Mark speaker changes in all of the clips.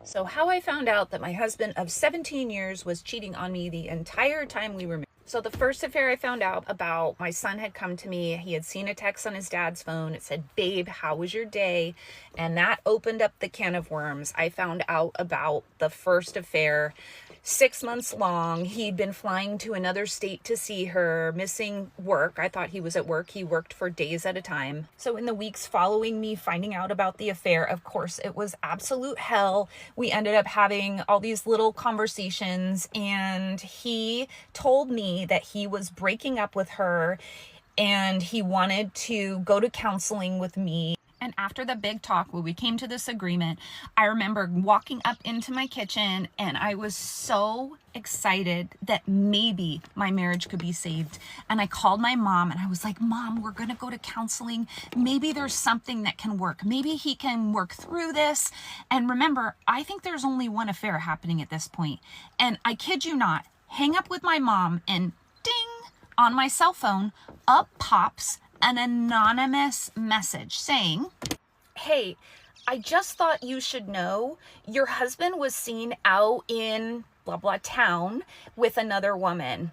Speaker 1: So how I found out that my husband of 17 years was cheating on me the entire time we were married. So the first affair I found out about, my son had come to me. He had seen a text on his dad's phone. It said, "Babe, how was your day?" And that opened up the can of worms. I found out about the first affair, 6 months long. He'd been flying to another state to see her, missing work. I thought he was at work. He worked for days at a time. So in the weeks following me finding out about the affair, of course, it was absolute hell. We ended up having all these little conversations, and he told me that he was breaking up with her and he wanted to go to counseling with me. And after the big talk where we came to this agreement, I remember walking up into my kitchen and I was so excited that maybe my marriage could be saved. And I called my mom and I was like, "Mom, we're going to go to counseling. Maybe there's something that can work. Maybe he can work through this." And remember, I think there's only one affair happening at this point. And I kid you not, hang up with my mom and ding, on my cell phone, up pops an anonymous message saying, "Hey, I just thought you should know your husband was seen out in blah blah town with another woman."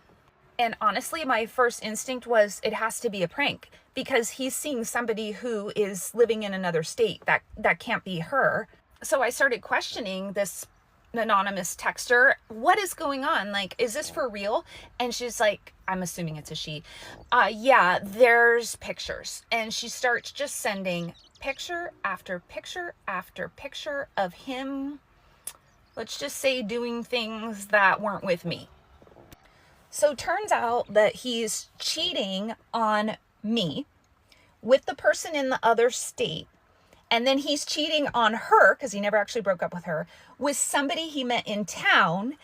Speaker 1: And honestly, my first instinct was it has to be a prank because he's seeing somebody who is living in another state. That can't be her. So I started questioning this anonymous texter. What is going on? Like, is this for real? And she's like, I'm assuming it's a she. Yeah, there's pictures. And she starts just sending picture after picture after picture of him, let's just say, doing things that weren't with me. So turns out that he's cheating on me with the person in the other state. And then he's cheating on her, because he never actually broke up with her, with somebody he met in town.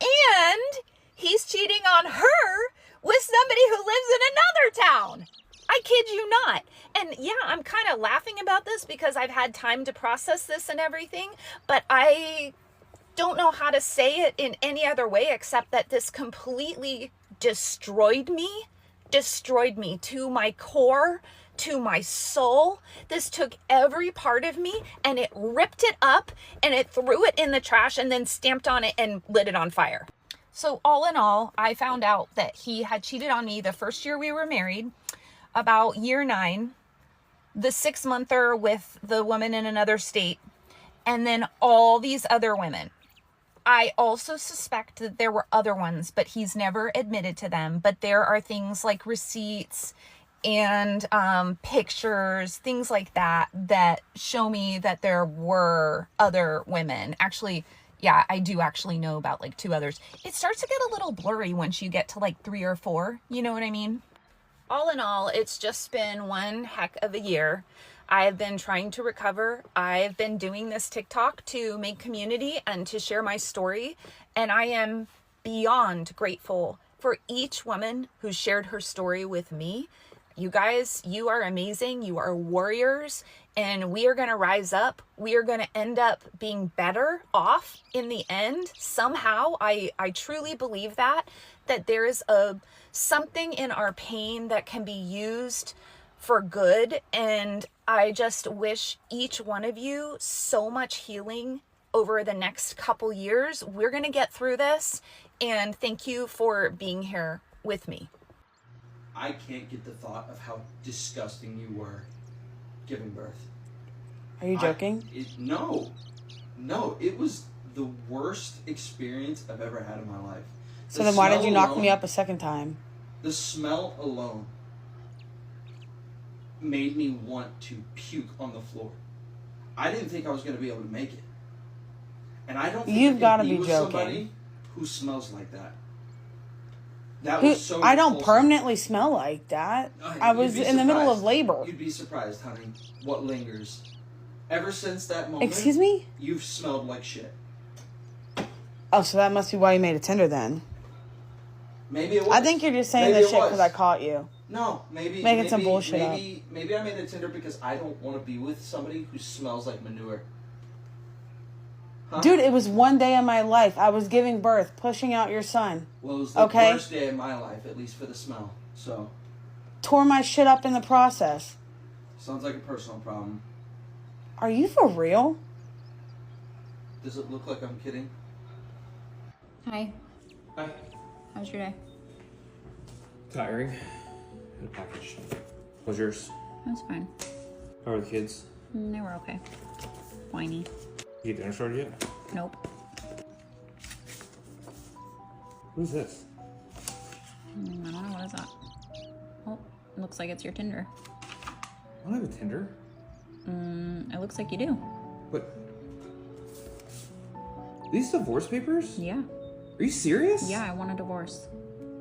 Speaker 1: And he's cheating on her with somebody who lives in another town. I kid you not. And yeah, I'm kind of laughing about this because I've had time to process this and everything, but I don't know how to say it in any other way except that this completely destroyed me to my core, to my soul. This took every part of me and it ripped it up and it threw it in the trash and then stamped on it and lit it on fire. So all in all, I found out that he had cheated on me the first year we were married, about year 9, the 6-monther with the woman in another state, and then all these other women. I also suspect that there were other ones, but he's never admitted to them. But there are things like receipts and pictures, things like that, that show me that there were other women. Actually, yeah, I do actually know about like 2 others. It starts to get a little blurry once you get to like 3 or 4. You know what I mean? All in all, it's just been one heck of a year. I've been trying to recover. I've been doing this TikTok to make community and to share my story. And I am beyond grateful for each woman who shared her story with me. You guys, you are amazing. You are warriors, and we are going to rise up. We are going to end up being better off in the end. Somehow, I truly believe that there is something in our pain that can be used for good. And I just wish each one of you so much healing over the next couple years. We're going to get through this. And thank you for being here with me.
Speaker 2: I can't get the thought of how disgusting you were giving birth.
Speaker 3: Are you joking?
Speaker 2: No, it was the worst experience I've ever had in my life.
Speaker 3: So then why did you knock me up a second time?
Speaker 2: The smell alone made me want to puke on the floor. I didn't think I was going to be able to make it. And I don't think
Speaker 3: You've got to
Speaker 2: be
Speaker 3: be
Speaker 2: with
Speaker 3: joking.
Speaker 2: Somebody who smells like that. That was so
Speaker 3: I don't
Speaker 2: repulsive.
Speaker 3: Permanently smell like that. I was in the middle of labor.
Speaker 2: You'd be surprised, honey, what lingers. Ever since that moment,
Speaker 3: Excuse me?
Speaker 2: You've smelled like shit.
Speaker 3: Oh, so that must be why you made a Tinder then.
Speaker 2: Maybe it was.
Speaker 3: I think you're just saying this shit because I caught you.
Speaker 2: No, maybe
Speaker 3: Making some bullshit up.
Speaker 2: Maybe I made a Tinder because I don't want to be with somebody who smells like manure. Huh?
Speaker 3: Dude, it was one day in my life. I was giving birth, pushing out your son.
Speaker 2: Well, it was the worst day of my life, at least for the smell. So
Speaker 3: tore my shit up in the process.
Speaker 2: Sounds like a personal problem.
Speaker 3: Are you for real?
Speaker 2: Does it look like I'm kidding?
Speaker 1: Hi.
Speaker 4: Hi.
Speaker 1: How's your day?
Speaker 4: Tiring. Had a package. How's yours?
Speaker 1: That's fine.
Speaker 4: How are the kids?
Speaker 1: They were okay. Whiny.
Speaker 4: You get dinner started yet?
Speaker 1: Nope.
Speaker 4: Who's this?
Speaker 1: I don't know. What is that? Oh, looks like it's your Tinder.
Speaker 4: I don't have a Tinder.
Speaker 1: It looks like you do.
Speaker 4: But these divorce papers?
Speaker 1: Yeah.
Speaker 4: Are you serious?
Speaker 1: Yeah, I want a divorce.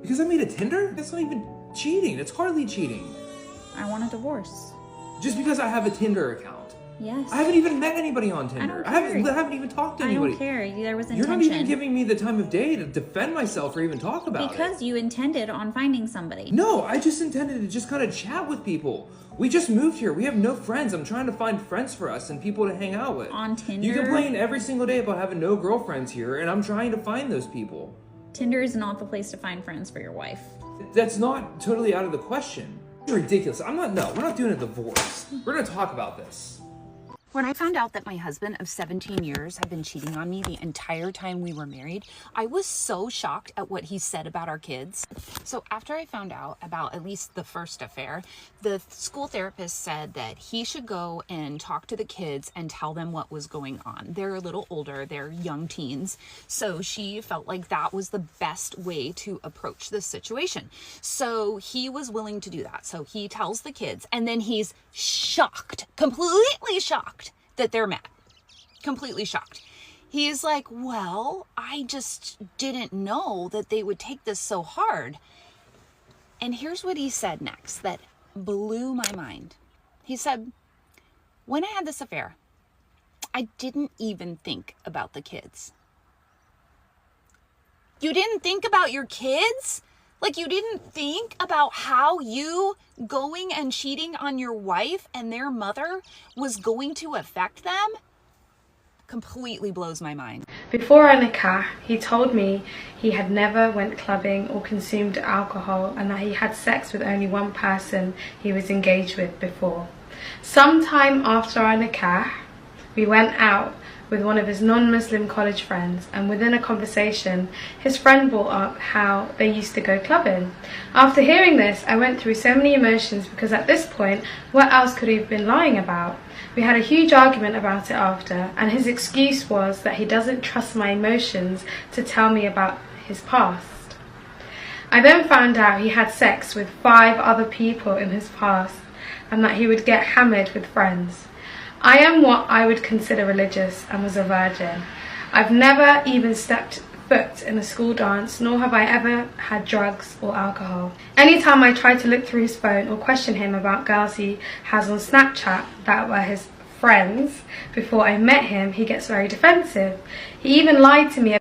Speaker 4: Because I made a Tinder? That's not even cheating. It's hardly cheating.
Speaker 1: I want a divorce.
Speaker 4: Just because I have a Tinder account.
Speaker 1: Yes.
Speaker 4: I haven't even met anybody on Tinder.
Speaker 1: don't
Speaker 4: I haven't
Speaker 1: care.
Speaker 4: even talked to
Speaker 1: I
Speaker 4: anybody.
Speaker 1: don't care. There was
Speaker 4: You're
Speaker 1: intention.
Speaker 4: not even giving me the time of day to defend myself or even talk about it.
Speaker 1: Because you intended on finding somebody.
Speaker 4: No, I just intended to just kind of chat with people. We just moved here. We have no friends. I'm trying to find friends for us and people to hang out with.
Speaker 1: On Tinder?
Speaker 4: You complain every single day about having no girlfriends here, and I'm trying to find those people.
Speaker 1: Tinder is not the place to find friends for your wife.
Speaker 4: That's not totally out of the question. It's ridiculous. We're not doing a divorce. We're going to talk about this.
Speaker 1: When I found out that my husband of 17 years had been cheating on me the entire time we were married, I was so shocked at what he said about our kids. So after I found out about at least the first affair, the school therapist said that he should go and talk to the kids and tell them what was going on. They're a little older, they're young teens. So she felt like that was the best way to approach this situation. So he was willing to do that. So he tells the kids, and then he's shocked, completely shocked that they're mad. Completely shocked. He is like, well, I just didn't know that they would take this so hard. And here's what he said next that blew my mind. He said, when I had this affair, I didn't even think about the kids. You didn't think about your kids? Like, you didn't think about how you going and cheating on your wife and their mother was going to affect them? Completely blows my mind.
Speaker 5: Before our nikah, he told me he had never went clubbing or consumed alcohol and that he had sex with only one person he was engaged with before. Sometime after our nikah, we went out with one of his non-Muslim college friends, and within a conversation, his friend brought up how they used to go clubbing. After hearing this, I went through so many emotions because at this point, what else could he have been lying about? We had a huge argument about it after, and his excuse was that he doesn't trust my emotions to tell me about his past. I then found out he had sex with 5 other people in his past, and that he would get hammered with friends. I am what I would consider religious and was a virgin. I've never even stepped foot in a school dance, nor have I ever had drugs or alcohol. Anytime I try to look through his phone or question him about girls he has on Snapchat that were his friends before I met him, he gets very defensive. He even lied to me.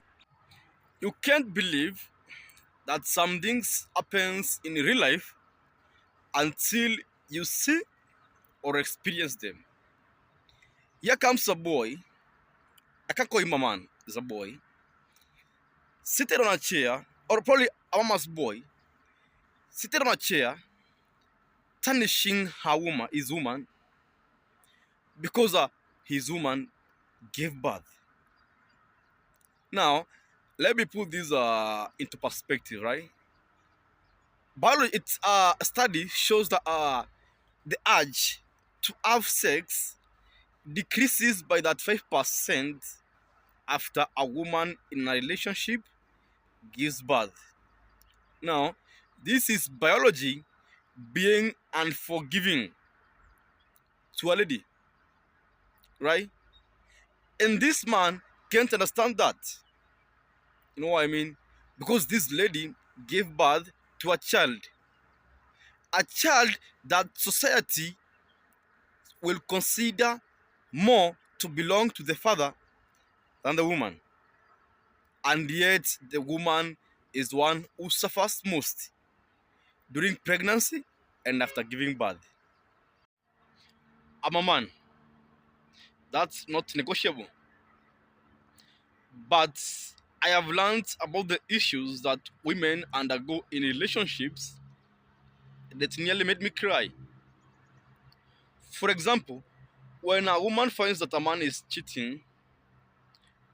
Speaker 6: You can't believe that some things happens in real life until you see or experience them. Here comes a boy, I can't call him a man, he's a boy, seated on a chair, or probably a mama's boy, seated on a chair, tarnishing his woman, because his woman gave birth. Now, let me put this into perspective, right? Biology, it's a study shows that the urge to have sex decreases by that 5% after a woman in a relationship gives birth. Now, this is biology being unforgiving to a lady, right? And this man can't understand that. You know what I mean? Because this lady gave birth to a child that society will consider more to belong to the father than the woman. And yet, the woman is the one who suffers most during pregnancy and after giving birth. I'm a man. That's not negotiable. But I have learned about the issues that women undergo in relationships that nearly made me cry. For example, when a woman finds that a man is cheating,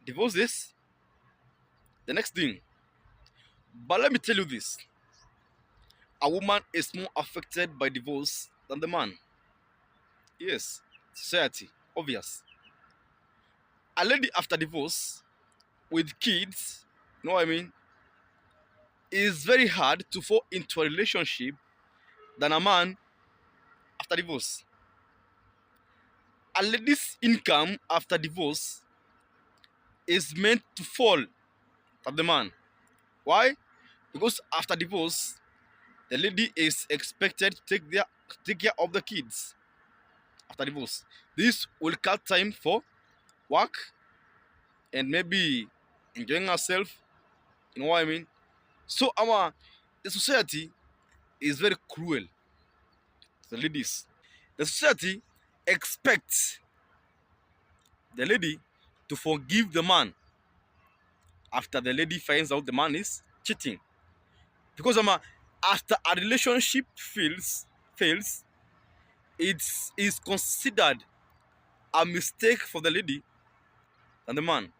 Speaker 6: divorces, the next thing. But let me tell you this: a woman is more affected by divorce than the man. Yes, society, obvious. A lady after divorce with kids, you know what I mean, is very hard to fall into a relationship than a man after divorce. A lady's income after divorce is meant to fall than the man. Why? Because after divorce, the lady is expected to take care of the kids after divorce. This will cut time for work and maybe enjoying herself. You know what I mean? So the society is very cruel to the ladies. The society expects the lady to forgive the man after the lady finds out the man is cheating. Because after a relationship fails, it is considered a mistake for the lady than the man.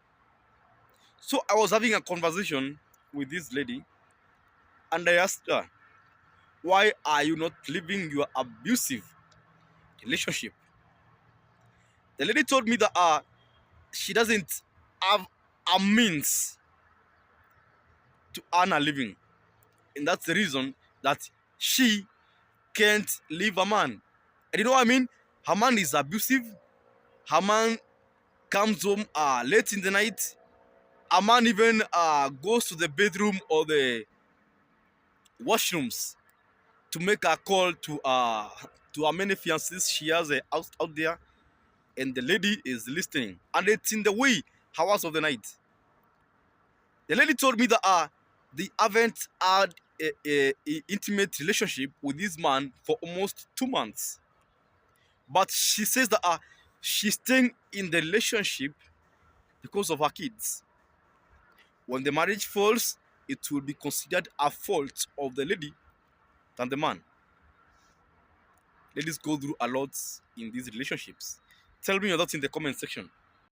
Speaker 6: So I was having a conversation with this lady and I asked her, why are you not leaving your abusive relationship? The lady told me that she doesn't have a means to earn a living. And that's the reason that she can't leave a man. And you know what I mean? Her man is abusive. Her man comes home late in the night. A man even goes to the bedroom or the washrooms to make a call to her many fiancés she has out there, and the lady is listening, and it's in the wee hours of the night. The lady told me that they haven't had a intimate relationship with this man for almost 2 months, but she says that she's staying in the relationship because of her kids. When the marriage falls, it will be considered a fault of the lady than the man. Ladies go through a lot in these relationships. Tell me your thoughts in the comment section.